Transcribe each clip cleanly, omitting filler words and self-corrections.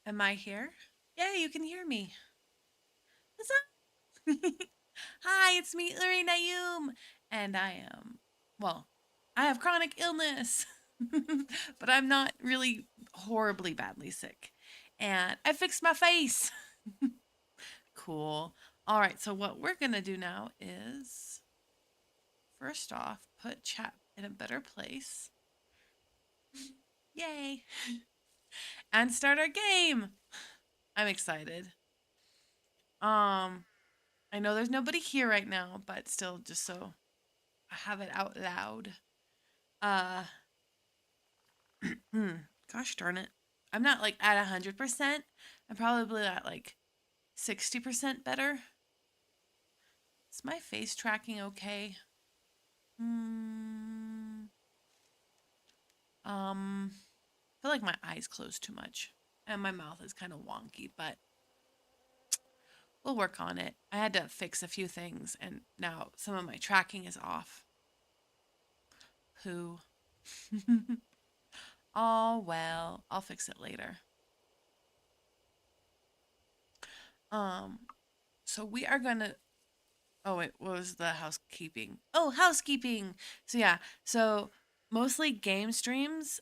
Am I here? Yeah, you can hear me. What's up? Hi, it's me, Uri Nayum. And well, I have chronic illness, but I'm not really horribly badly sick. And I fixed my face. Cool. All right, so what we're going to do now is first off, put chat in a better place. Yay. And start our game. I'm excited. Um, I know there's nobody here right now, but still, just so I have it out loud. Uh, Gosh darn it. I'm not like at 100%. I'm probably at like 60% better. Is my face tracking okay? Hmm. I feel like my eyes close too much and my mouth is kind of wonky, but we'll work on it. I had to fix a few things and now some of my tracking is off. Pooh. Oh, well, I'll fix it later. Um, so we are gonna. Oh wait, what was the housekeeping? Oh, housekeeping. So yeah, so mostly game streams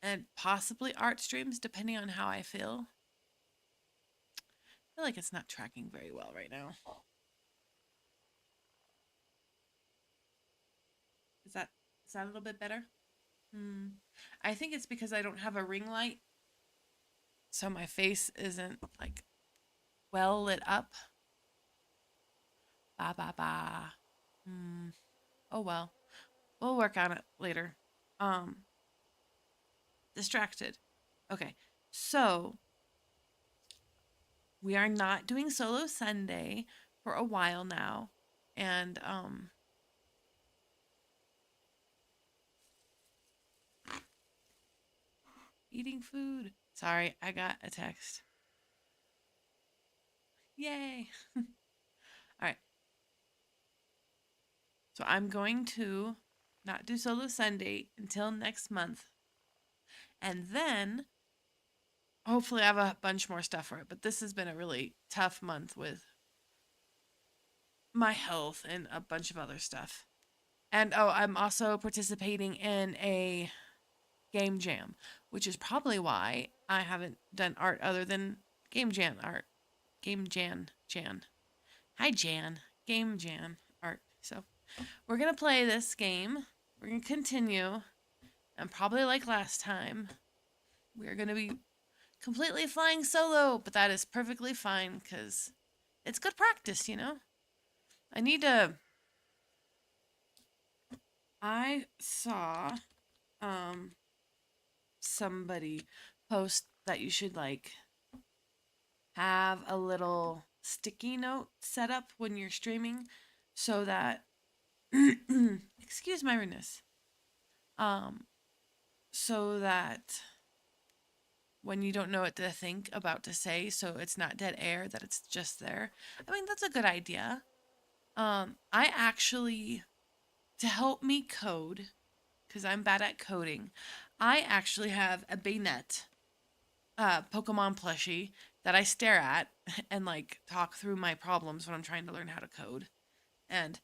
and possibly art streams, depending on how I feel. I feel like it's not tracking very well right now. Is that is that a little bit better? Hmm. I think it's because I don't have a ring light, so my face isn't like well lit up. Ba ba ba. Hmm. Oh well. We'll work on it later. Um, Distracted. Okay. So, we are not doing solo Sunday for a while now. And eating food. Sorry, I got a text. Yay. All right. So, I'm going to not do solo Sunday until next month. And then hopefully I have a bunch more stuff for it, but this has been a really tough month with my health and a bunch of other stuff. And oh, I'm also participating in a game jam, which is probably why I haven't done art other than game jam art. Game Jan. Hi Jan. Game Jan art. So we're gonna play this game. We're gonna continue. And probably like last time, we're gonna be completely flying solo, but that is perfectly fine because it's good practice, you know? I need to I saw um somebody post that you should like have a little sticky note set up when you're streaming so that excuse my rudeness. Um so that when you don't know what to think about to say, so it's not dead air, that it's just there. I mean, that's a good idea. I actually to help me code cuz I'm bad at coding. I actually have a Baynet Pokemon plushie that I stare at and like talk through my problems when I'm trying to learn how to code. And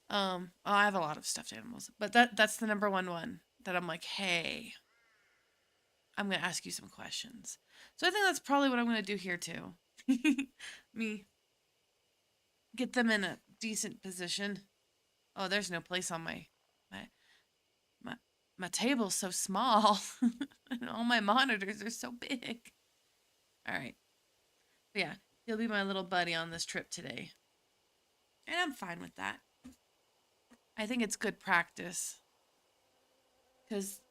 I have a lot of stuffed animals, but that's the number one that I'm like, hey, I'm gonna ask you some questions. So I think that's probably what I'm gonna do here too. Me get them in a decent position. Oh, there's no place on my my my table's so small, and all my monitors are so big. All right, but yeah, he'll be my little buddy on this trip today, and I'm fine with that. I think it's good practice because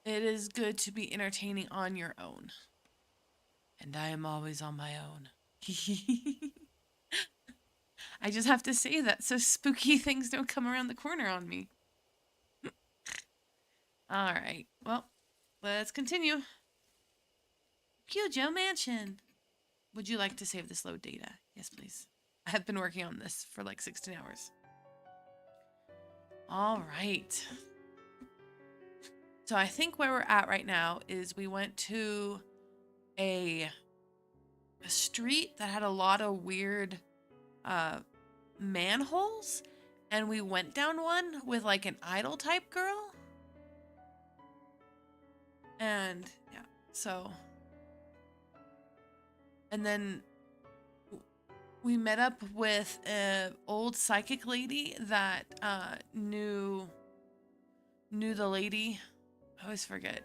it is good to be entertaining on your own. And I am always on my own. I just have to say that so spooky things don't come around the corner on me. All right. Well, let's continue. Joe Mansion. Would you like to save this load data? Yes, please. I have been working on this for like 16 hours. All right. So I think where we're at right now is we went to a street that had a lot of weird manholes, and we went down one with like an idol type girl. And yeah, so and then we met up with an old psychic lady that knew the lady. I always forget.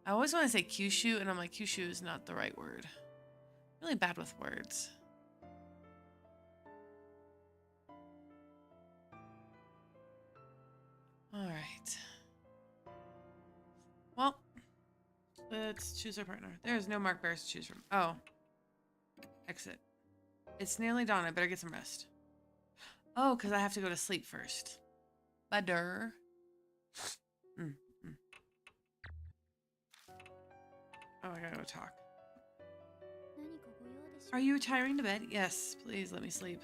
I always want to say Kyushu, and I'm like, Kyushu is not the right word. Really bad with words. All right. Well, let's choose our partner. There's no marked bears to choose from. Oh. Exit. It's nearly dawn. I better get some rest. Oh, because I have to go to sleep first. Butter. Oh, I gotta go talk. Are you retiring to bed? Yes, please let me sleep.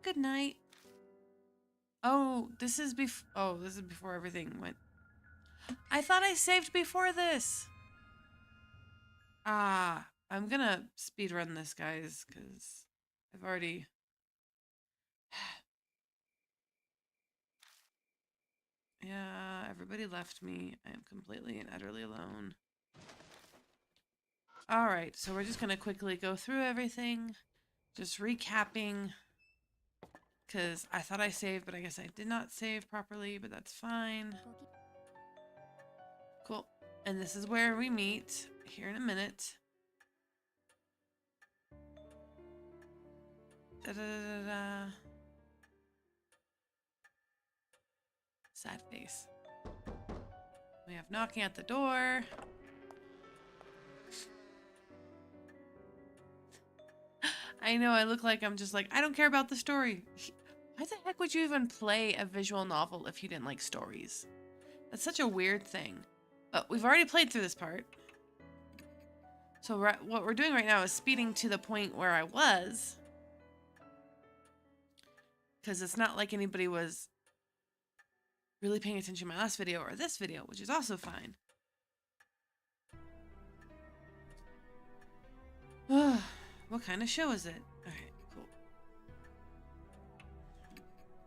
Good night. Oh, this is before everything went. I thought I saved before this. I'm gonna speed run this, guys, because I've already. Yeah, everybody left me. I am completely and utterly alone. All right, so we're just gonna quickly go through everything, just recapping, because I thought I saved, but I guess I did not save properly, but that's fine. Cool. And this is where we meet here in a minute. Da-da-da-da-da. Sad face. We have knocking at the door. I know, I look like I'm just like, I don't care about the story. Why the heck would you even play a visual novel if you didn't like stories? That's such a weird thing. But we've already played through this part. So what we're doing right now is speeding to the point where I was. Because it's not like anybody was really paying attention to my last video or this video, which is also fine. What kind of show is it? Alright, cool.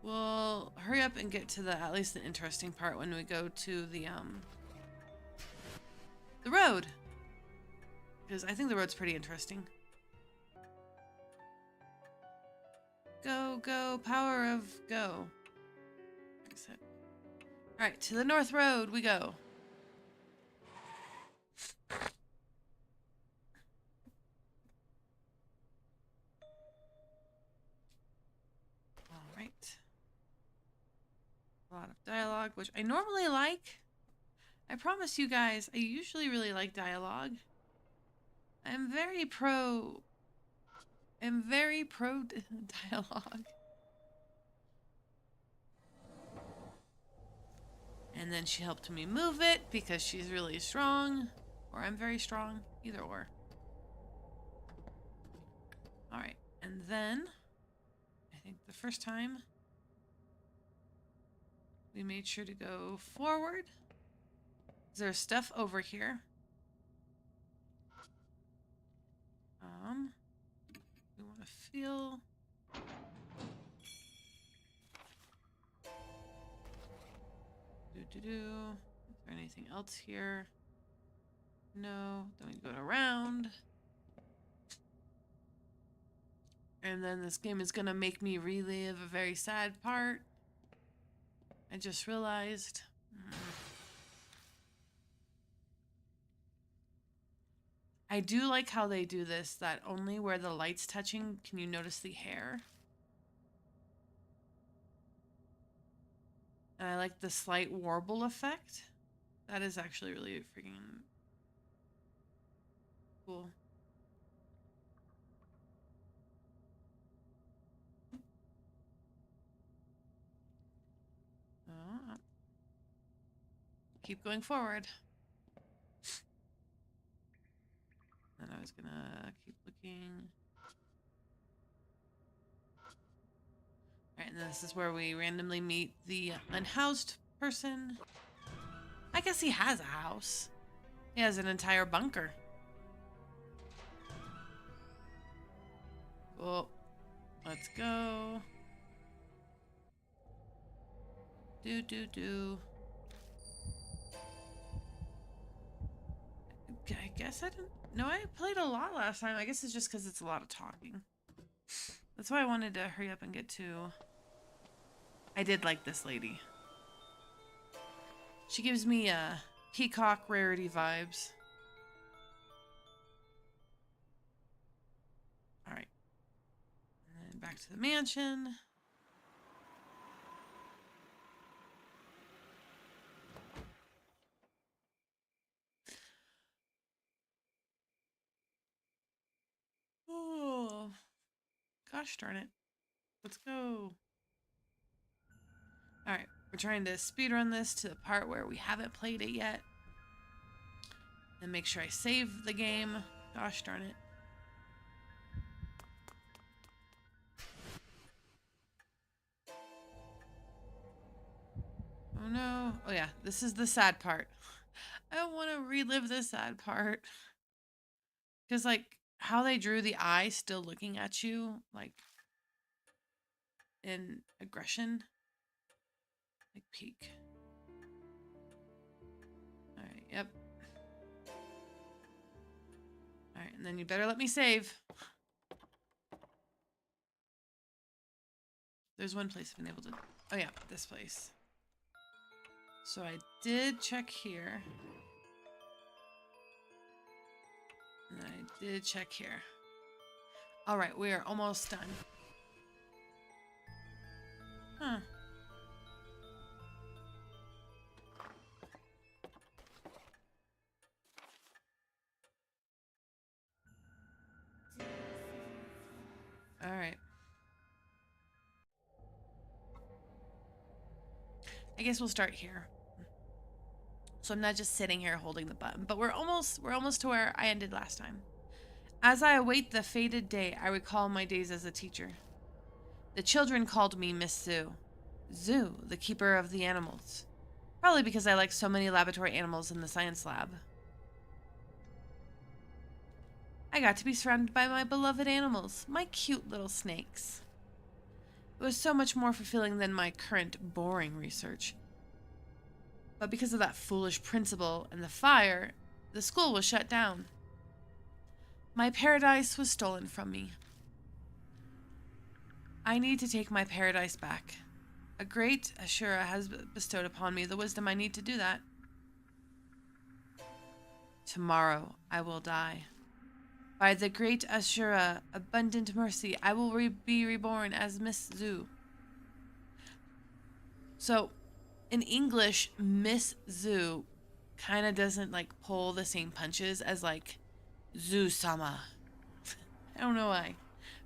We'll hurry up and get to at least the interesting part when we go to the road. Because I think the road's pretty interesting. Go, go, power of go. Exit. Alright, to the North Road we go. Alright. A lot of dialogue, which I normally like. I promise you guys, I usually really like dialogue. I'm very pro dialogue. And then she helped me move it because she's really strong. Or I'm very strong. Either or. Alright. And then, I think the first time, we made sure to go forward. Is there stuff over here? We want to feel... Is there anything else here? No. Then we go around. And then this game is gonna make me relive a very sad part. I just realized. I do like how they do this, that only where the light's touching can you notice the hair. And I like the slight warble effect. That is actually really freaking cool. Keep going forward. And I was gonna keep looking. Alright, and this is where we randomly meet the unhoused person. I guess he has a house. He has an entire bunker. Well, let's go. Do. I guess I didn't... No, I played a lot last time. I guess it's just because it's a lot of talking. That's why I wanted to hurry up and get to... I did like this lady. She gives me peacock rarity vibes. Alright. And then back to the mansion. Oh, gosh darn it. Let's go. Alright, we're trying to speedrun this to the part where we haven't played it yet. And make sure I save the game. Gosh darn it. Oh no. Oh yeah, this is the sad part. I don't want to relive the sad part. Because, like, how they drew the eye still looking at you, like, in aggression. Like, peek. Alright, yep. Alright, and then you better let me save. There's one place I've been able to... Oh yeah, this place. So I did check here. And I did check here. Alright, we are almost done. Huh. Alright. I guess we'll start here. So I'm not just sitting here holding the button, but we're almost to where I ended last time. As I await the fated day, I recall my days as a teacher. The children called me Miss Zoo. Zoo, the keeper of the animals. Probably because I like so many laboratory animals in the science lab. I got to be surrounded by my beloved animals, my cute little snakes. It was so much more fulfilling than my current boring research. But because of that foolish principal and the fire, the school was shut down. My paradise was stolen from me. I need to take my paradise back. A great Ashura has bestowed upon me the wisdom I need to do that. Tomorrow I will die. By the great Ashura, abundant mercy, I will be reborn as Miss Zoo. So, in English, Miss Zoo kind of doesn't, like, pull the same punches as, like, Zoo-sama. I don't know why.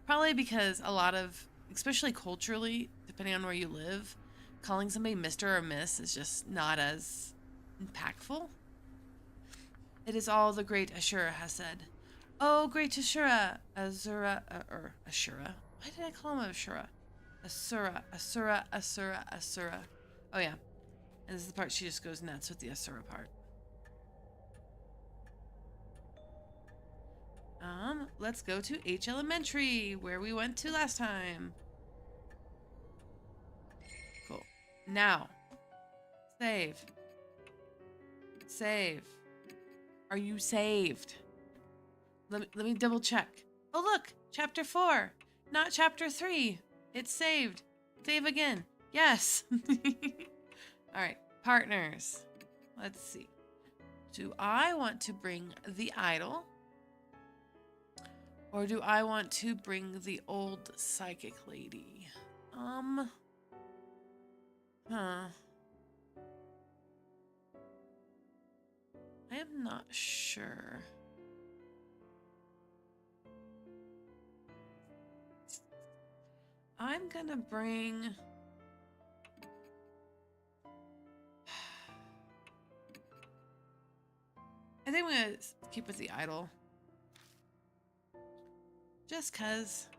Probably because a lot of, especially culturally, depending on where you live, calling somebody Mr. or Miss is just not as impactful. It is all the great Ashura has said. Oh, great Ashura! Azura, or Ashura. Why did I call him Ashura? Asura. Oh yeah. And this is the part she just goes nuts with the Asura part. Let's go to H Elementary, where we went to last time. Cool. Now, save. Save. Are you saved? Let me double check. Oh look, chapter 4, not chapter 3. It's saved. Save again. Yes. All right, partners. Let's see. Do I want to bring the idol? Or do I want to bring the old psychic lady? I am not sure. I'm gonna bring... I think I'm gonna keep with the idol. Just cause.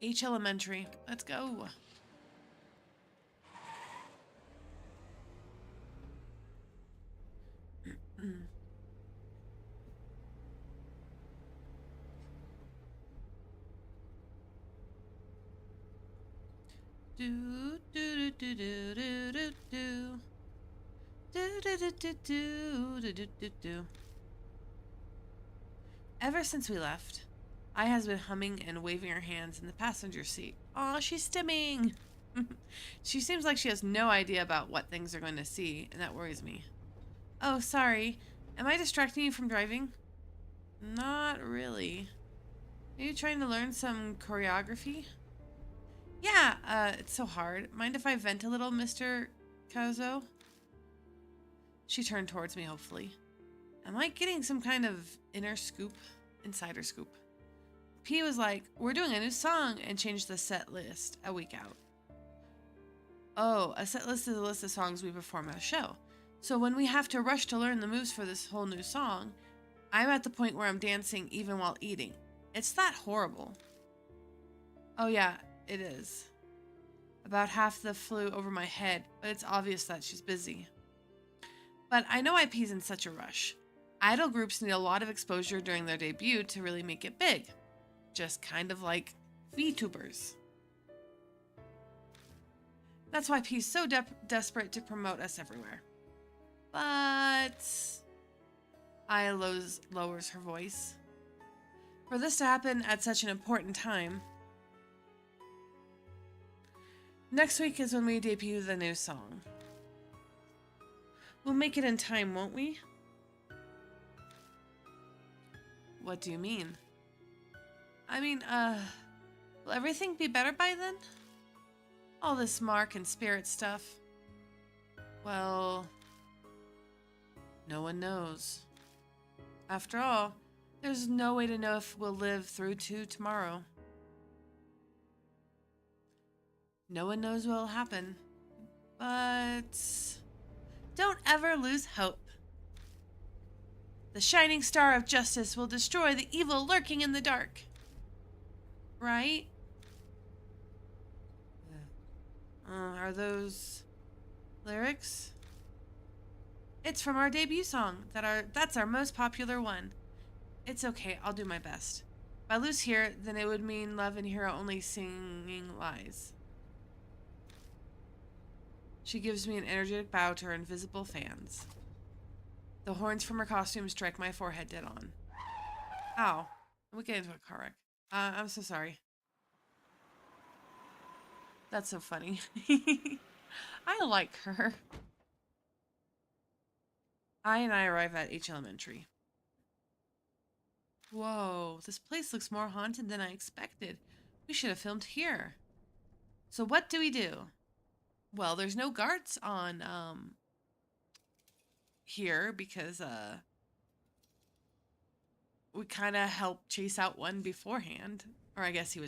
H Elementary. Let's go. Do do do do do do do do do do do do do do do do. Ever since we left, I has been humming and waving her hands in the passenger seat. Aw, she's stimming. She seems like she has no idea about what things are going to see, and that worries me. Oh, sorry. Am I distracting you from driving? Not really. Are you trying to learn some choreography? Yeah, it's so hard. Mind if I vent a little, Mr. Kazo? She turned towards me, hopefully. Am I getting some kind of insider scoop? P was like, we're doing a new song, and changed the set list a week out. Oh, a set list is a list of songs we perform at a show. So when we have to rush to learn the moves for this whole new song, I'm at the point where I'm dancing even while eating. It's that horrible. Oh yeah, it is. About half the flew over my head, but it's obvious that she's busy. But I know why P's in such a rush. Idol groups need a lot of exposure during their debut to really make it big. Just kind of like VTubers. That's why P's so desperate to promote us everywhere. But... Aya lowers her voice. For this to happen at such an important time... Next week is when we debut the new song. We'll make it in time, won't we? What do you mean? I mean, will everything be better by then? All this Mark and Spirit stuff. Well, no one knows. After all, there's no way to know if we'll live through to tomorrow. No one knows what'll happen. But don't ever lose hope. The shining star of justice will destroy the evil lurking in the dark. Right? Are those lyrics? It's from our debut song. That's our most popular one. It's okay, I'll do my best. If I lose here, then it would mean Love and Hero only singing lies. She gives me an energetic bow to her invisible fans. The horns from her costume strike my forehead dead on. Ow. We get into a car wreck. I'm so sorry. That's so funny. I like her. I and I arrive at H Elementary. Whoa, this place looks more haunted than I expected. We should have filmed here. So what do we do? Well, there's no guards on here because we kind of helped chase out one beforehand, or I guess he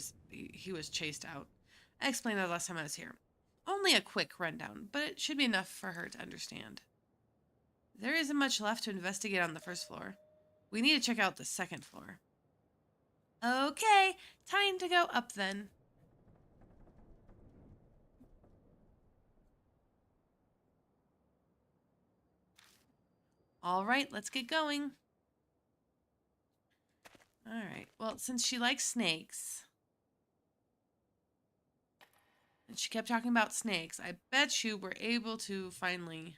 was chased out. I explained that last time I was here. Only a quick rundown, but it should be enough for her to understand. There isn't much left to investigate on the first floor. We need to check out the second floor. Okay, time to go up then. All right, let's get going. All right, well, since she likes snakes, and she kept talking about snakes, I bet you were able to finally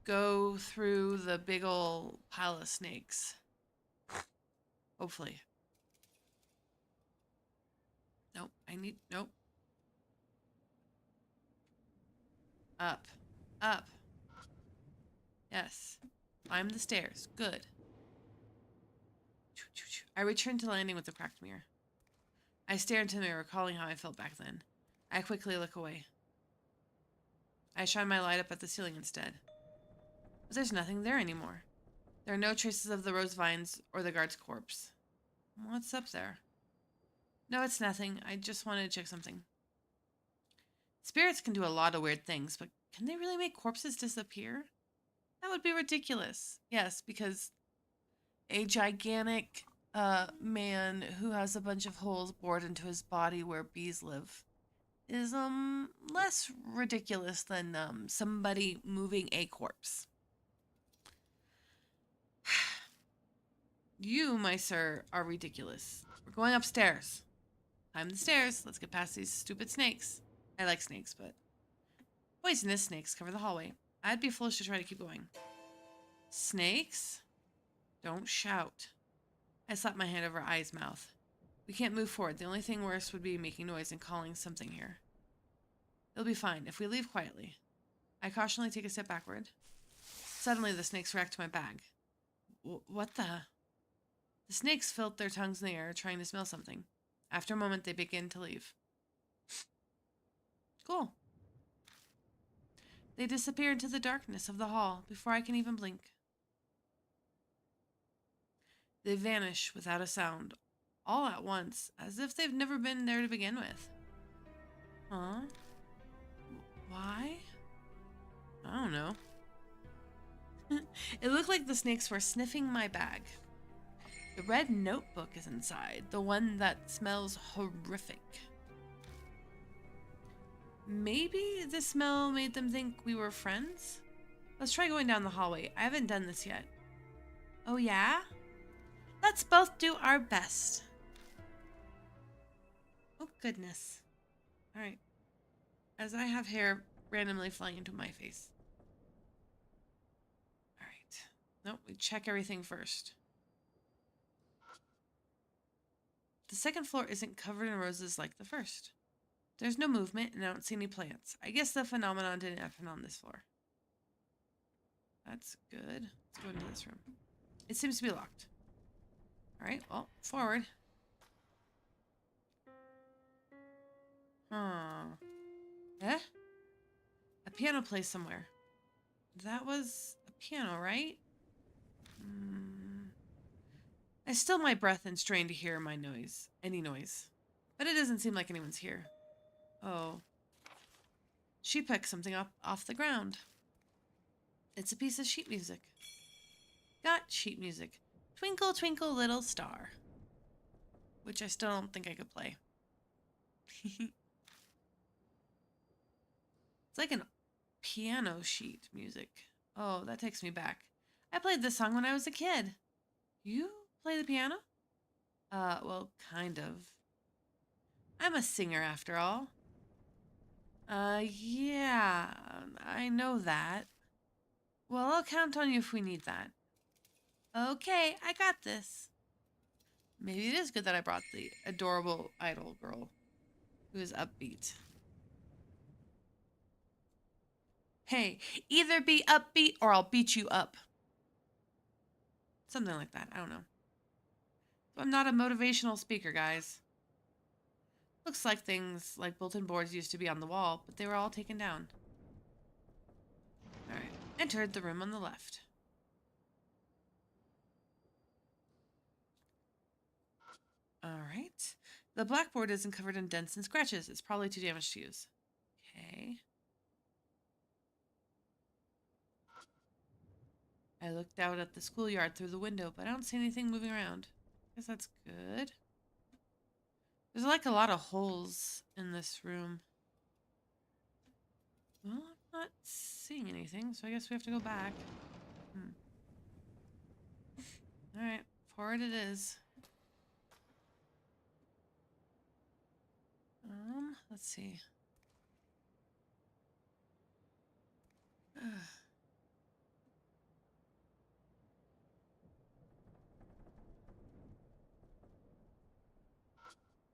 go through the big ol' pile of snakes. Hopefully. Nope, nope. Up. Up. Yes. Climb the stairs. Good. I returned to the landing with the cracked mirror. I stare into the mirror, recalling how I felt back then. I quickly look away. I shine my light up at the ceiling instead. But there's nothing there anymore. There are no traces of the rose vines or the guard's corpse. What's up there? No, it's nothing. I just wanted to check something. Spirits can do a lot of weird things, but can they really make corpses disappear? That would be ridiculous. Yes, because a gigantic man who has a bunch of holes bored into his body where bees live is less ridiculous than somebody moving a corpse. You, my sir, are ridiculous. We're going upstairs. Climb the stairs. Let's get past these stupid snakes. I like snakes, but poisonous snakes cover the hallway. I'd be foolish to try to keep going. Snakes? Don't shout. I slapped my hand over Eye's mouth. We can't move forward. The only thing worse would be making noise and calling something here. It'll be fine if we leave quietly. I cautiously take a step backward. Suddenly, the snakes react to my bag. What the? The snakes filled their tongues in the air, trying to smell something. After a moment, they begin to leave. Cool. They disappear into the darkness of the hall before I can even blink. They vanish without a sound, all at once, as if they've never been there to begin with. Huh? Why? I don't know. It looked like the snakes were sniffing my bag. The red notebook is inside, the one that smells horrific. Maybe the smell made them think we were friends? Let's try going down the hallway. I haven't done this yet. Oh yeah? Let's both do our best. Oh goodness. Alright. As I have hair randomly flying into my face. Alright. Nope, we check everything first. The second floor isn't covered in roses like the first. There's no movement, and I don't see any plants. I guess the phenomenon didn't happen on this floor. That's good. Let's go into this room. It seems to be locked. Alright, well, forward. Huh. Eh? A piano plays somewhere. That was a piano, right? I still my breath and strain to hear any noise. But it doesn't seem like anyone's here. Oh. She picked something up off the ground. It's a piece of sheet music. Got sheet music. Twinkle, twinkle, little star. Which I still don't think I could play. It's like an piano sheet music. Oh, that takes me back. I played this song when I was a kid. You play the piano? Well, kind of. I'm a singer after all. Yeah, I know that. Well, I'll count on you if we need that. Okay, I got this. Maybe it is good that I brought the adorable idol girl who is upbeat. Hey, either be upbeat or I'll beat you up. Something like that. I don't know. I'm not a motivational speaker, guys. Looks like things like bulletin boards used to be on the wall, but they were all taken down. Alright. Entered the room on the left. Alright. The blackboard isn't covered in dents and scratches. It's probably too damaged to use. Okay. I looked out at the schoolyard through the window, but I don't see anything moving around. Guess that's good. There's like a lot of holes in this room. Well, I'm not seeing anything, so I guess we have to go back. Alright, forward it is. Let's see.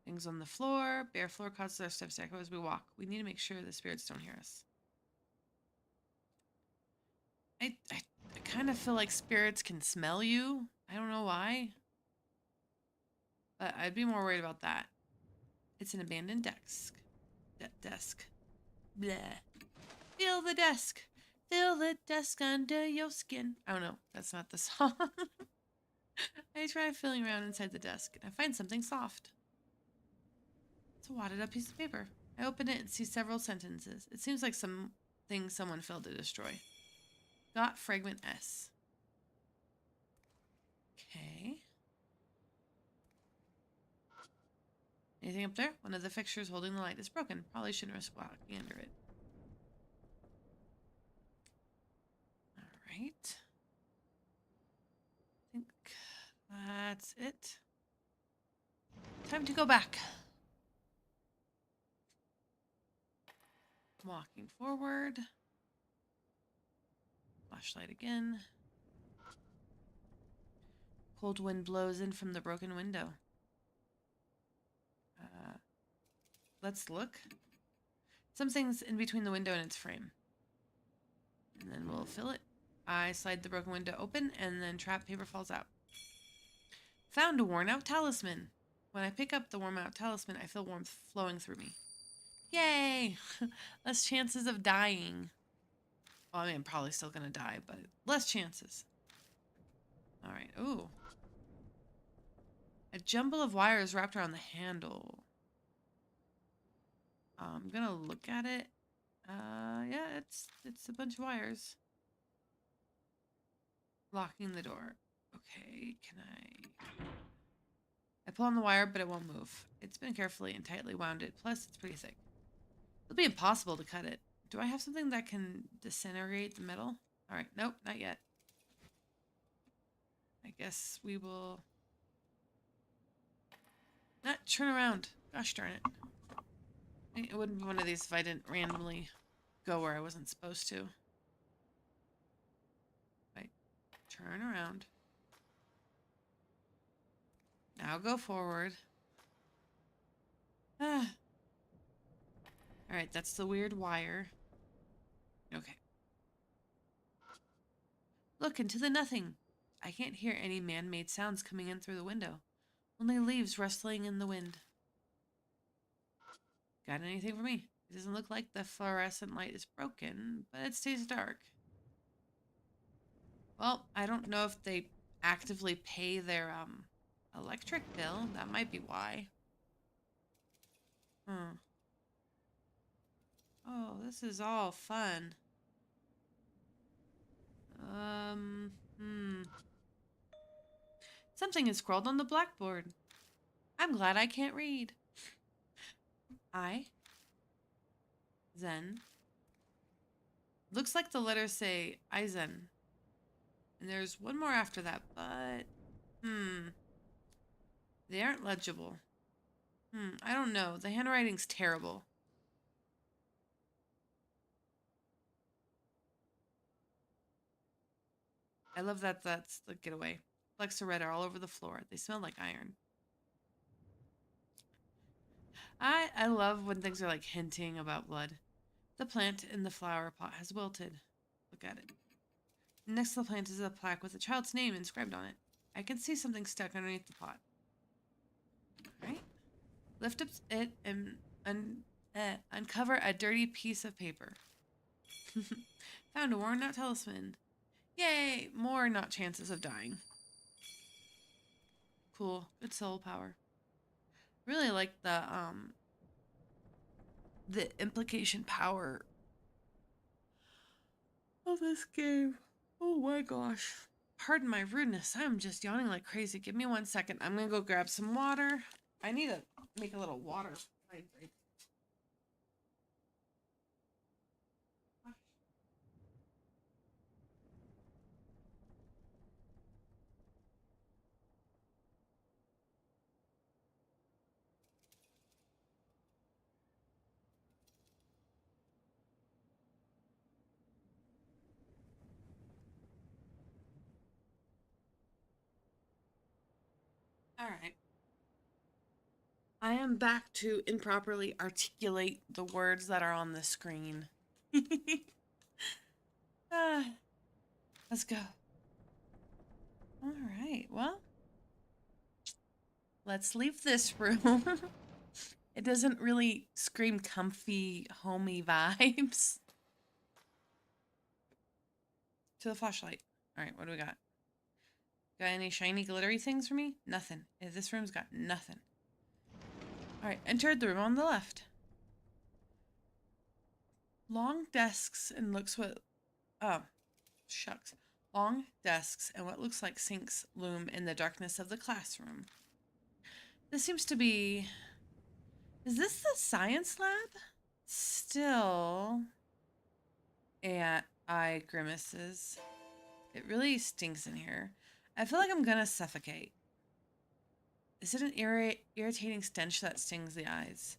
Things on the floor. Bare floor causes our steps to echo as we walk. We need to make sure the spirits don't hear us. I kind of feel like spirits can smell you. I don't know why. But I'd be more worried about that. It's an abandoned desk. Desk. Bleh. Feel the desk. Feel the desk under your skin. I don't know. That's not the song. I try feeling around inside the desk, and I find something soft. It's a wadded up piece of paper. I open it and see several sentences. It seems like something someone failed to destroy. Got fragment S. Okay. Anything up there? One of the fixtures holding the light is broken. Probably shouldn't risk walking under it. Alright. I think Time to go back. Walking forward. Flashlight again. Cold wind blows in from the broken window. Let's look. Something's in between the window and its frame. And then we'll fill it. I slide the broken window open, and then trap paper falls out. Found a worn-out talisman. When I pick up the worn-out talisman, I feel warmth flowing through me. Yay! Less chances of dying. Well, I mean, I'm probably still gonna die, but less chances. Alright, ooh. A jumble of wires wrapped around the handle. I'm gonna look at it. Yeah, it's a bunch of wires. Locking the door. Okay, can I pull on the wire, but it won't move. It's been carefully and tightly wounded. Plus, it's pretty thick. It'll be impossible to cut it. Do I have something that can disintegrate the metal? Alright, nope, not yet. I guess we will... Not turn around. Gosh darn it. It wouldn't be one of these if I didn't randomly go where I wasn't supposed to. Right. Turn around. Now go forward. Ah. Alright, that's the weird wire. Okay. Look into the nothing. I can't hear any man-made sounds coming in through the window. Only leaves rustling in the wind. Got anything for me? It doesn't look like the fluorescent light is broken, but it stays dark. Well, I don't know if they actively pay their electric bill. That might be why. Oh, this is all fun. Something is scrawled on the blackboard. I'm glad I can't read. I, Zen. Looks like the letters say Aizen. And there's one more after that, but... They aren't legible. I don't know. The handwriting's terrible. I love that that's the getaway. Flecks of red are all over the floor. They smell like iron. I love when things are like hinting about blood. The plant in the flower pot has wilted. Look at it. Next to the plant is a plaque with a child's name inscribed on it. I can see something stuck underneath the pot. Alright. Lift up it and uncover a dirty piece of paper. Found a worn-out talisman. Yay! More not chances of dying. Cool. Good soul power. Really like the implication power of this game. Oh my gosh. Pardon my rudeness. I'm just yawning like crazy. Give me 1 second. I'm gonna go grab some water. I need to make a little water hydrate. All right. I am back to improperly articulate the words that are on the screen. Let's go. All right. Well, let's leave this room. It doesn't really scream comfy, homey vibes. To the flashlight. All right, what do we got? Got any shiny, glittery things for me? Nothing. This room's got nothing. All right, entered the room on the left. Long desks and looks what... Oh, shucks. Long desks and what looks like sinks loom in the darkness of the classroom. This seems to be... Is this the science lab? Still... And eye grimaces. It really stinks in here. I feel like I'm gonna suffocate. Is it an irritating stench that stings the eyes?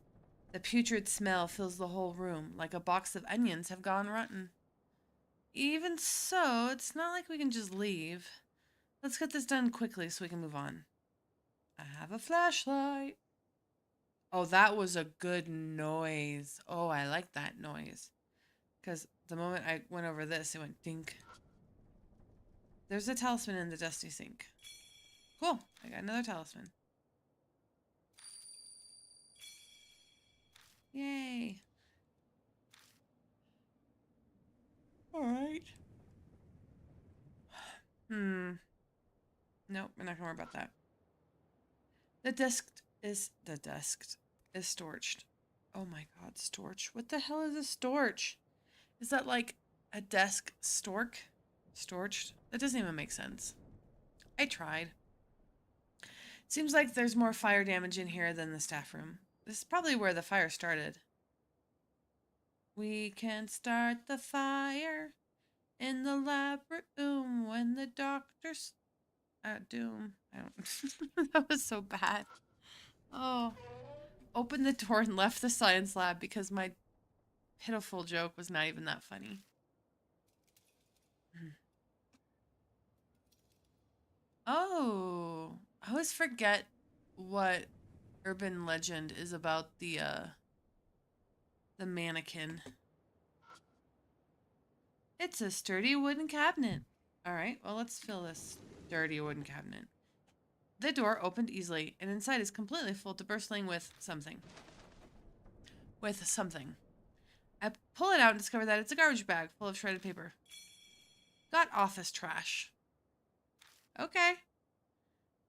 The putrid smell fills the whole room, like a box of onions have gone rotten. Even so, it's not like we can just leave. Let's get this done quickly so we can move on. I have a flashlight. Oh, that was a good noise. Oh, I like that noise. Because the moment I went over this, it went dink. There's a talisman in the dusty sink. Cool. I got another talisman. Yay. Alright. Nope, we're not gonna worry about that. The desk is storched. Oh my god, storch. What the hell is a storch? Is that like a desk stork? Storched? That doesn't even make sense. I tried. Seems like there's more fire damage in here than the staff room. This is probably where the fire started. We can start the fire in the lab room when the doctor's doom. I don't. That was so bad. Oh. Opened the door and left the science lab because my pitiful joke was not even that funny. Oh. I always forget what urban legend is about the mannequin. It's a sturdy wooden cabinet. Alright, well let's fill this dirty wooden cabinet. The door opened easily, and inside is completely full to bursting with something. I pull it out and discover that it's a garbage bag full of shredded paper. Got office trash. Okay.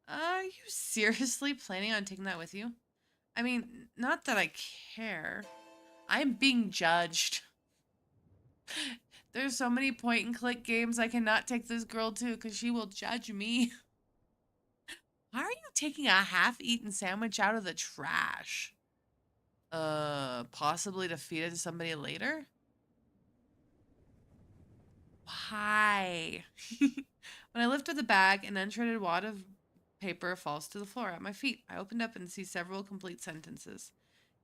Are you seriously planning on taking that with you? I mean, not that I care. I'm being judged. There's so many point and click games I cannot take this girl to because she will judge me. Why are you taking a half-eaten sandwich out of the trash? Possibly to feed it to somebody later? Why? When I lifted the bag, an untreated wad of paper falls to the floor at my feet. I opened up and see several complete sentences.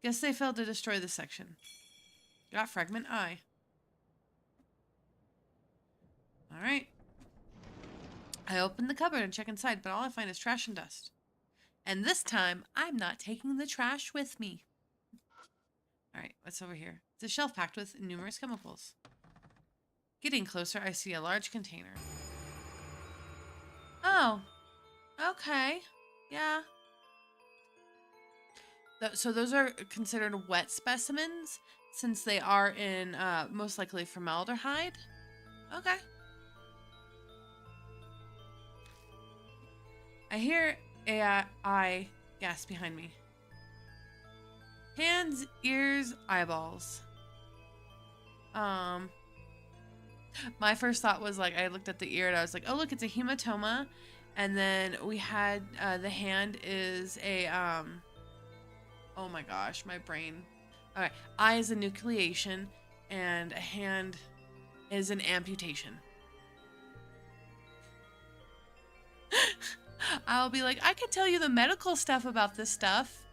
Guess they failed to destroy this section. Got fragment I. Alright. I open the cupboard and check inside, but all I find is trash and dust. And this time, I'm not taking the trash with me. Alright, what's over here? It's a shelf packed with numerous chemicals. Getting closer, I see a large container. Oh. Okay. Yeah. So those are considered wet specimens, since they are in, most likely formaldehyde. Okay. I hear AI gasp behind me. Hands, ears, eyeballs. My first thought was like, I looked at the ear and I was like, oh look, it's a hematoma. And then we had, the hand is a, oh my gosh, my brain. Okay, eye is a nucleation and a hand is an amputation. I'll be like, I can tell you the medical stuff about this stuff.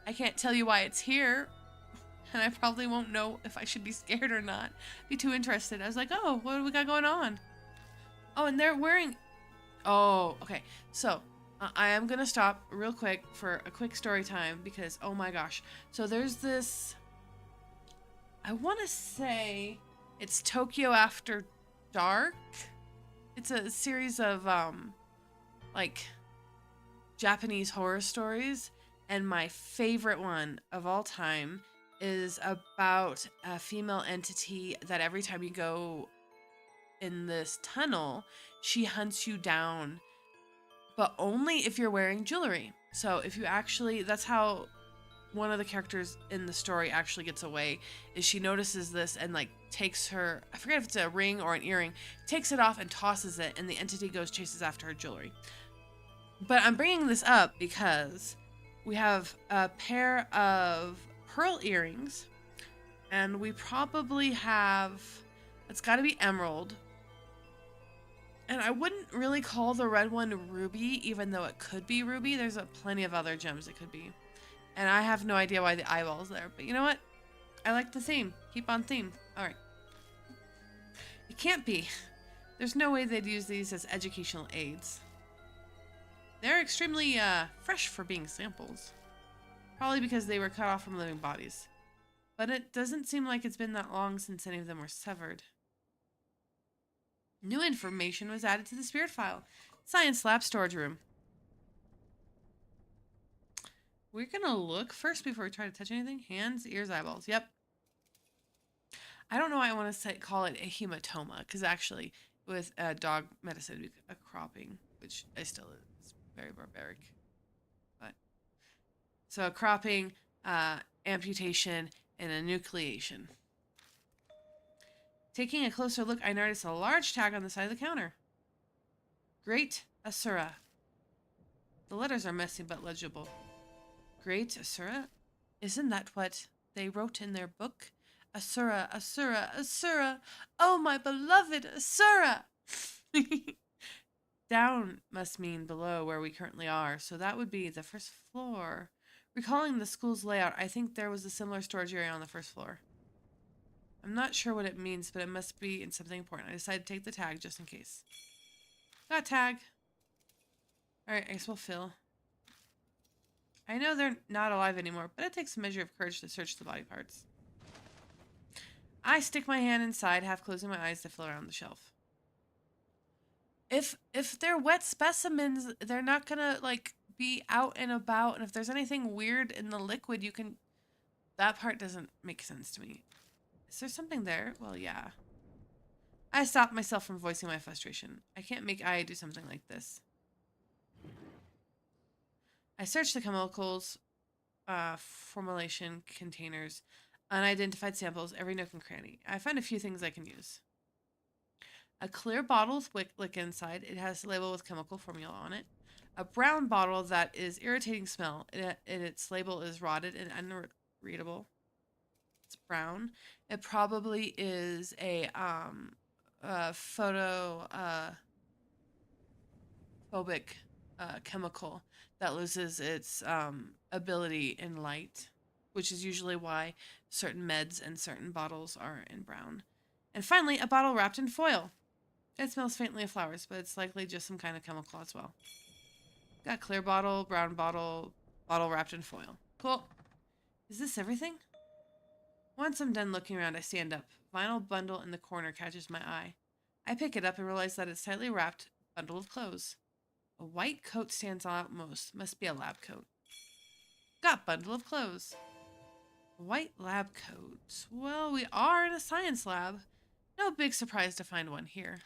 I can't tell you why it's here. And I probably won't know if I should be scared or not. Be too interested. I was like, oh, what do we got going on? Oh, and they're wearing... Oh, okay. So, I am going to stop real quick for a quick story time because, oh my gosh. So there's this... I want to say it's Tokyo After Dark. It's a series of, like, Japanese horror stories. And my favorite one of all time is about a female entity that every time you go in this tunnel, she hunts you down, but only if you're wearing jewelry. So if you actually, that's how one of the characters in the story actually gets away, is she notices this and like takes her, I forget if it's a ring or an earring, takes it off and tosses it, and the entity goes chases after her jewelry. But I'm bringing this up because we have a pair of pearl earrings, and we probably have, it's got to be emerald, And I wouldn't really call the red one ruby, even though it could be ruby. There's plenty of other gems it could be. And I have no idea why the eyeball's there. But you know what? I like the theme. Keep on theme. Alright. It can't be. There's no way they'd use these as educational aids. They're extremely fresh for being samples. Probably because they were cut off from living bodies. But it doesn't seem like it's been that long since any of them were severed. New information was added to the spirit file. Science lab storage room. We're gonna look first before we try to touch anything. Hands, ears, eyeballs. Yep. I don't know why I want to call it a hematoma, because actually with dog medicine it'd be a cropping, which I still is very barbaric. But so a cropping, amputation, and a nucleation. Taking a closer look, I noticed a large tag on the side of the counter. Great Asura. The letters are messy but legible. Great Asura? Isn't that what they wrote in their book? Asura, Asura, Asura! Oh, my beloved Asura! Down must mean below where we currently are, so that would be the first floor. Recalling the school's layout, I think there was a similar storage area on the first floor. I'm not sure what it means, but it must be in something important. I decided to take the tag just in case. Got tag. Alright, I guess we'll fill. I know they're not alive anymore, but it takes a measure of courage to search the body parts. I stick my hand inside, half closing my eyes to feel around the shelf. If they're wet specimens, they're not gonna, like, be out and about, and if there's anything weird in the liquid, you can... That part doesn't make sense to me. Is there something there? Well, yeah. I stopped myself from voicing my frustration. I can't make Aya do something like this. I searched the chemicals, formulation containers, unidentified samples, every nook and cranny. I found a few things I can use. A clear bottle with liquid inside. It has a label with chemical formula on it. A brown bottle that is irritating smell. Its label is rotted and unreadable. It's brown. It probably is a photo phobic chemical that loses its ability in light, which is usually why certain meds and certain bottles are in brown. And finally, a bottle wrapped in foil. It smells faintly of flowers, but it's likely just some kind of chemical as well. Got clear bottle, brown bottle, bottle wrapped in foil. Cool. Is this everything? Once I'm done looking around, I stand up. Vinyl bundle in the corner catches my eye. I pick it up and realize that it's tightly wrapped bundle of clothes. A white coat stands out most. Must be a lab coat. Got bundle of clothes. White lab coat. Well, we are in a science lab. No big surprise to find one here.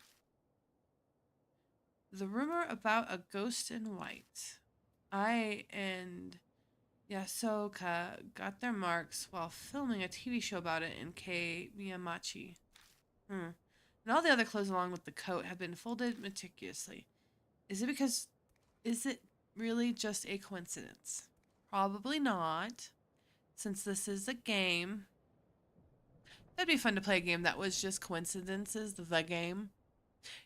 The rumor about a ghost in white. I and Yasoka got their marks while filming a TV show about it in K. Miyamachi. And all the other clothes along with the coat have been folded meticulously. Is it really just a coincidence? Probably not, since this is a game. That'd be fun to play a game that was just coincidences, the game.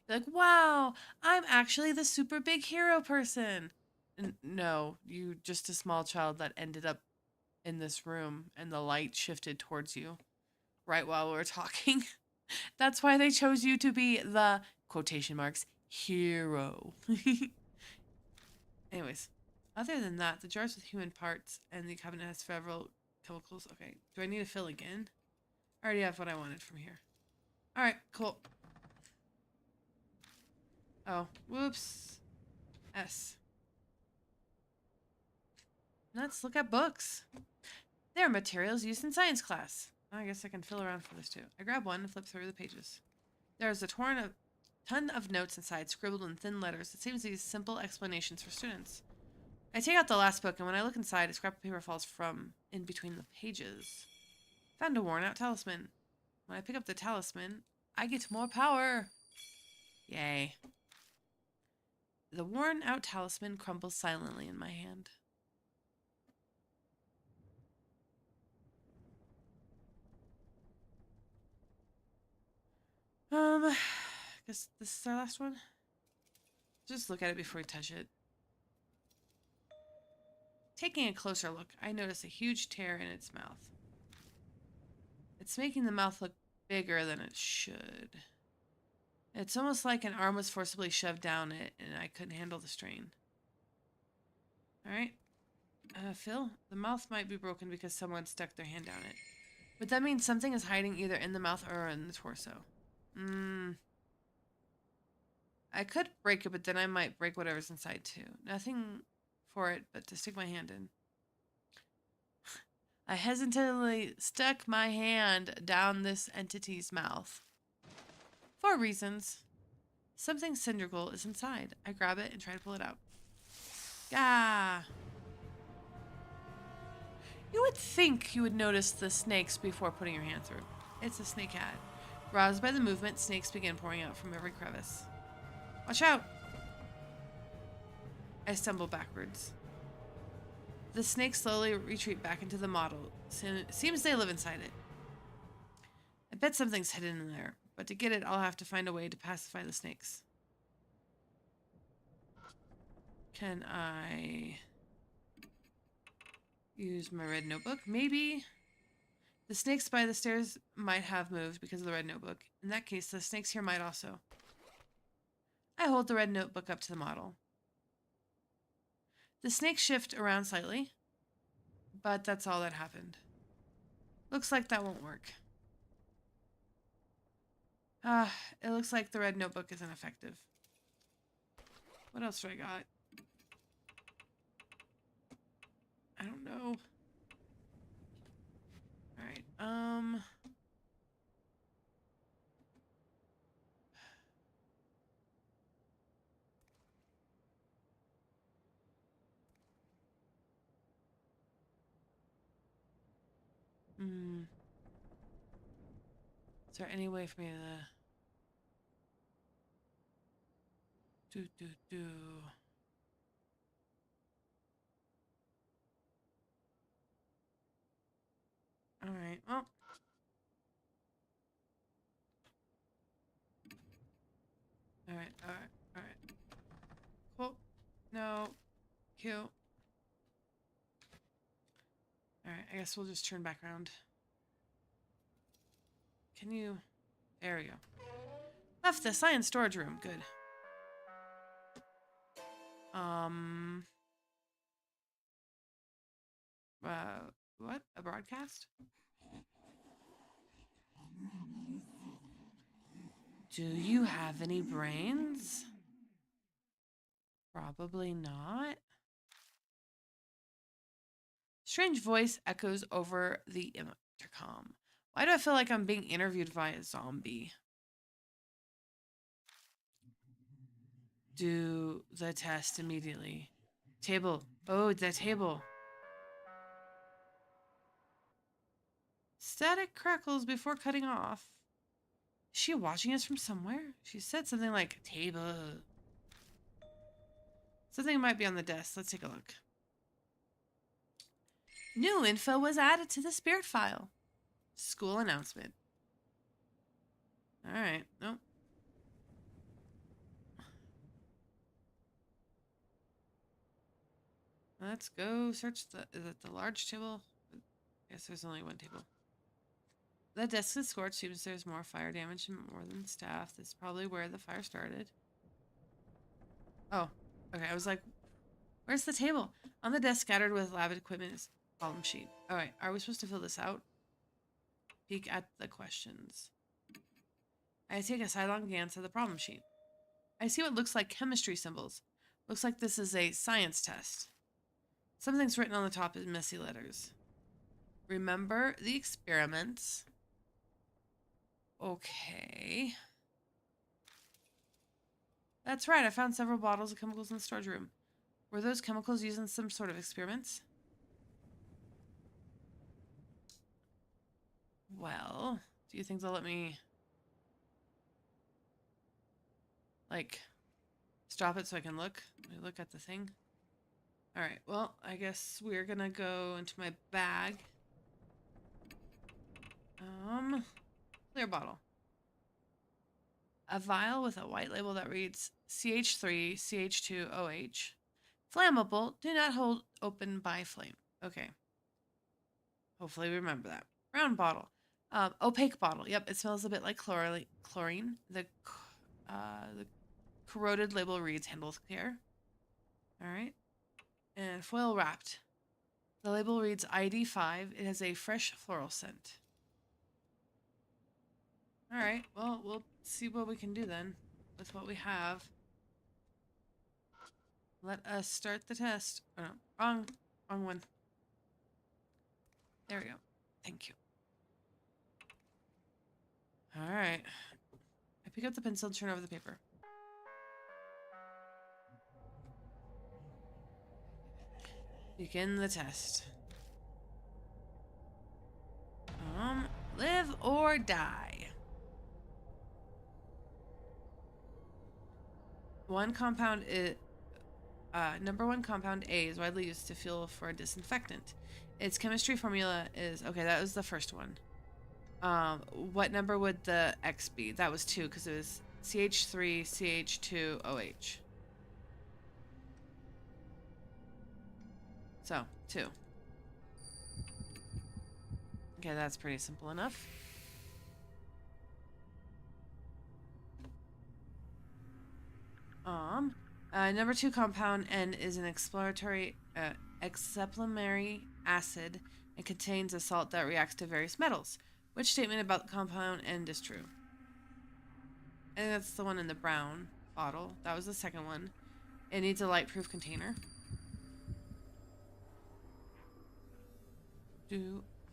You're like, wow, I'm actually the super big hero person. No, you just a small child that ended up in this room and the light shifted towards you right while we were talking. That's why they chose you to be the, quotation marks, hero. Anyways, other than that, the jars with human parts and the cabinet has several chemicals. Okay, do I need to fill again? I already have what I wanted from here. Alright, cool. Oh, whoops. S. Let's look at books. There are materials used in science class. I guess I can fill around for this too. I grab one and flip through the pages. There's a ton of notes inside, scribbled in thin letters. It seems these simple explanations for students. I take out the last book, and when I look inside, a scrap of paper falls from in between the pages. Found a worn-out talisman. When I pick up the talisman, I get more power. Yay. The worn-out talisman crumbles silently in my hand. Guess this is our last one. Just look at it before you touch it. Taking a closer look, I notice a huge tear in its mouth. It's making the mouth look bigger than it should. It's almost like an arm was forcibly shoved down it and I couldn't handle the strain. Alright. Phil, the mouth might be broken because someone stuck their hand down it. But that means something is hiding either in the mouth or in the torso. I could break it, but then I might break whatever's inside too. Nothing for it but to stick my hand in. I hesitantly stuck my hand down this entity's mouth. For reasons. Something cylindrical is inside. I grab it and try to pull it out. Ah! You would think you would notice the snakes before putting your hand through. It's a snake hat. Roused by the movement, snakes begin pouring out from every crevice. Watch out! I stumble backwards. The snakes slowly retreat back into the model. Seems they live inside it. I bet something's hidden in there, but to get it, I'll have to find a way to pacify the snakes. Can I use my red notebook? Maybe. The snakes by the stairs might have moved because of the red notebook. In that case, the snakes here might also. I hold the red notebook up to the model. The snakes shift around slightly, but that's all that happened. Looks like that won't work. It looks like the red notebook isn't effective. What else do I got? I don't know. Alright, Is there any way for me to... Alright, well... Alright. Cool. No. Cute. Alright, I guess we'll just turn back around. Can you... There we go. Left the science storage room. Good. What? A broadcast? Do you have any brains? Probably not. Strange voice echoes over the intercom. Why do I feel like I'm being interviewed by a zombie? Do the test immediately. Table. Oh, the table. Static crackles before cutting off. Is she watching us from somewhere? She said something like, table. Something might be on the desk. Let's take a look. New info was added to the spirit file. School announcement. Alright, nope. Let's go search is it the large table? I guess there's only one table. The desk is scorched. Seems there's more fire damage and more than staff. That's probably where the fire started. Oh, okay. I was like, where's the table? On the desk, scattered with lab equipment, is a column sheet. All right, are we supposed to fill this out? Peek at the questions. I take a sidelong glance at the problem sheet. I see what looks like chemistry symbols. Looks like this is a science test. Something's written on the top in messy letters. Remember the experiments. Okay. That's right, I found several bottles of chemicals in the storage room. Were those chemicals used in some sort of experiments? Well, do you think they'll let me, like, stop it so I can look? Let me look at the thing. Alright, well, I guess we're gonna go into my bag. Clear bottle. A vial with a white label that reads CH3, CH2OH. Flammable. Do not hold open by flame. Okay. Hopefully remember that. Round bottle. Opaque bottle. Yep, it smells a bit like chlorine. The corroded label reads handle with care. All right. And foil wrapped. The label reads ID5. It has a fresh floral scent. All right. Well, we'll see what we can do then with what we have. Let us start the test. Oh, no, wrong one. There we go. Thank you. All right. I pick up the pencil and turn over the paper. Begin the test. Live or die. Number one compound A is widely used to fuel for a disinfectant. Its chemistry formula is, okay, that was the first one. What number would the X be? That was 2 because it was CH3, CH2OH. So, 2. Okay, that's pretty simple enough. Number 2 compound N is an exploratory exemplary acid and contains a salt that reacts to various metals. Which statement about compound N is true? I think that's the one in the brown bottle. That was the second one. It needs a light-proof container.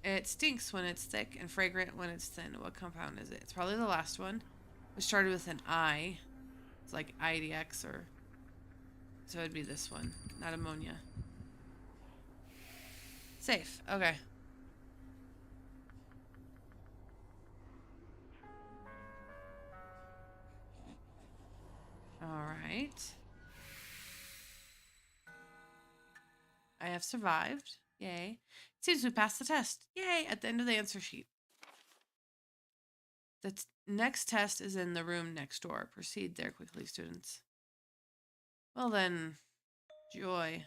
It stinks when it's thick and fragrant when it's thin. What compound is it? It's probably the last one. It started with an I. It's like IDX or... So it'd be this one, not ammonia. Safe. Okay. Alright. I have survived. Yay. It seems we passed the test. Yay! At the end of the answer sheet. The next test is in the room next door. Proceed there quickly, students. Well then, joy.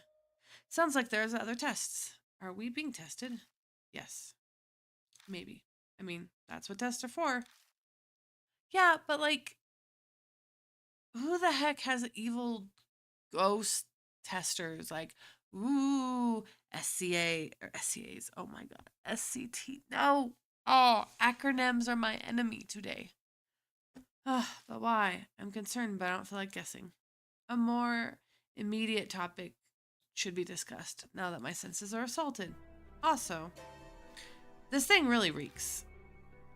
Sounds like there's other tests. Are we being tested? Yes. Maybe. I mean, that's what tests are for. Yeah, but like, who the heck has evil ghost testers? Like, ooh, SCA, or SCAs. Oh my god. SCT. No. Oh, acronyms are my enemy today. But why? I'm concerned, but I don't feel like guessing. A more immediate topic should be discussed now that my senses are assaulted. Also, this thing really reeks.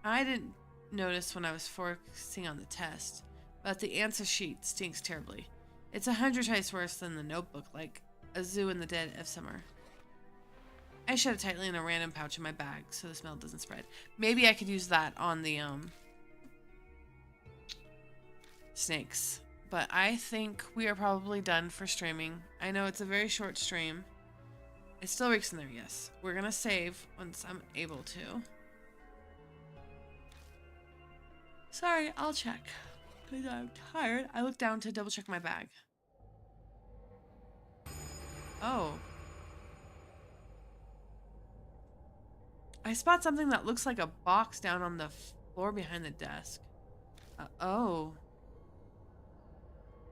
I didn't notice when I was focusing on the test, but the answer sheet stinks terribly. It's 100 times worse than the notebook, like a zoo in the dead of summer. I shut it tightly in a random pouch in my bag so the smell doesn't spread. Maybe I could use that on the snakes. But I think we are probably done for streaming. I know it's a very short stream. It still reeks in there, yes. We're gonna save once I'm able to. Sorry, I'll check. Because I'm tired. I look down to double check my bag. Oh. I spot something that looks like a box down on the floor behind the desk. Oh.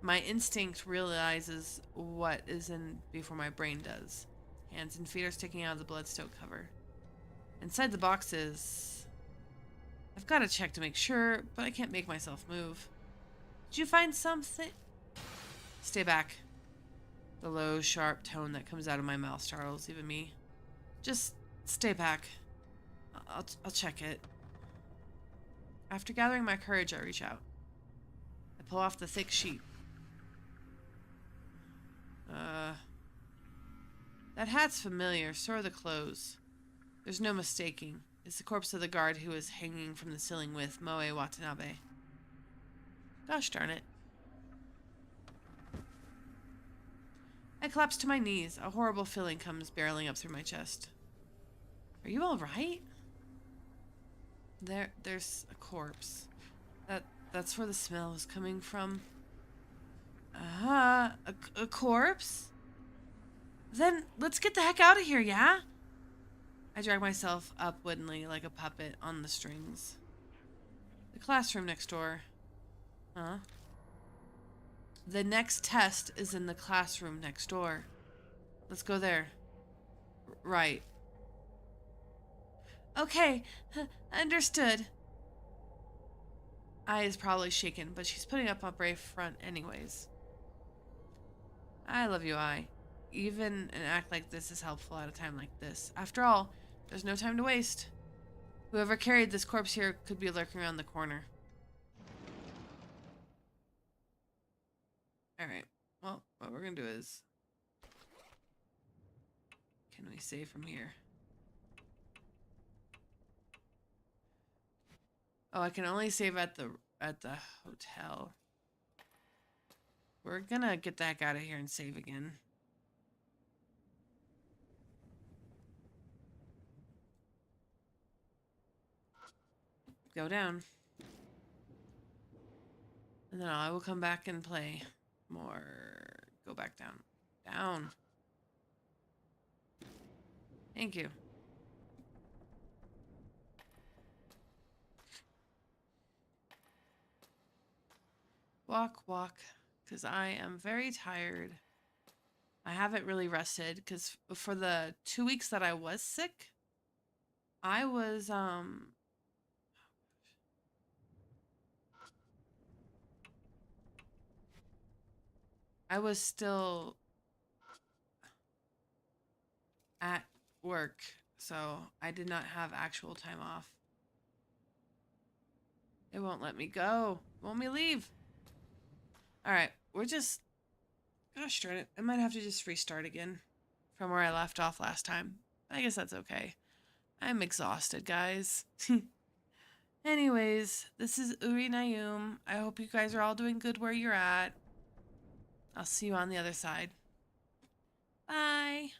My instinct realizes what is in before my brain does. Hands and feet are sticking out of the blood-soaked cover. Inside the box is... I've got to check to make sure, but I can't make myself move. Did you find something? Stay back. The low, sharp tone that comes out of my mouth startles even me. Just stay back. I'll check it. After gathering my courage, I reach out. I pull off the thick sheet. That hat's familiar, so are the clothes. There's no mistaking. It's the corpse of the guard who was hanging from the ceiling with Moe Watanabe. Gosh darn it. I collapse to my knees. A horrible feeling comes barreling up through my chest. Are you all right? There's a corpse. That's where the smell was coming from. A corpse? Then let's get the heck out of here, yeah? I drag myself up woodenly like a puppet on the strings. The classroom next door. Huh? The next test is in the classroom next door. Let's go there. Right. Okay, understood. Eye is probably shaken, but she's putting up a brave front anyways. I love you, Eye. Even an act like this is helpful at a time like this. After all, there's no time to waste. Whoever carried this corpse here could be lurking around the corner. Alright, well, what we're gonna do is... Can we save from here? Oh, I can only save at the hotel. We're gonna get the heck out of here and save again. Go down. And then I will come back and play more. Go back down. Down. Thank you. Walk, walk, because I am very tired. I haven't really rested because for the 2 weeks that I was sick, I was still at work, so I did not have actual time off. It won't let me go. Won't me leave. All right, we're just... Gosh darn it. I might have to just restart again from where I left off last time. I guess that's okay. I'm exhausted, guys. Anyways, this is Uri Nayum. I hope you guys are all doing good where you're at. I'll see you on the other side. Bye.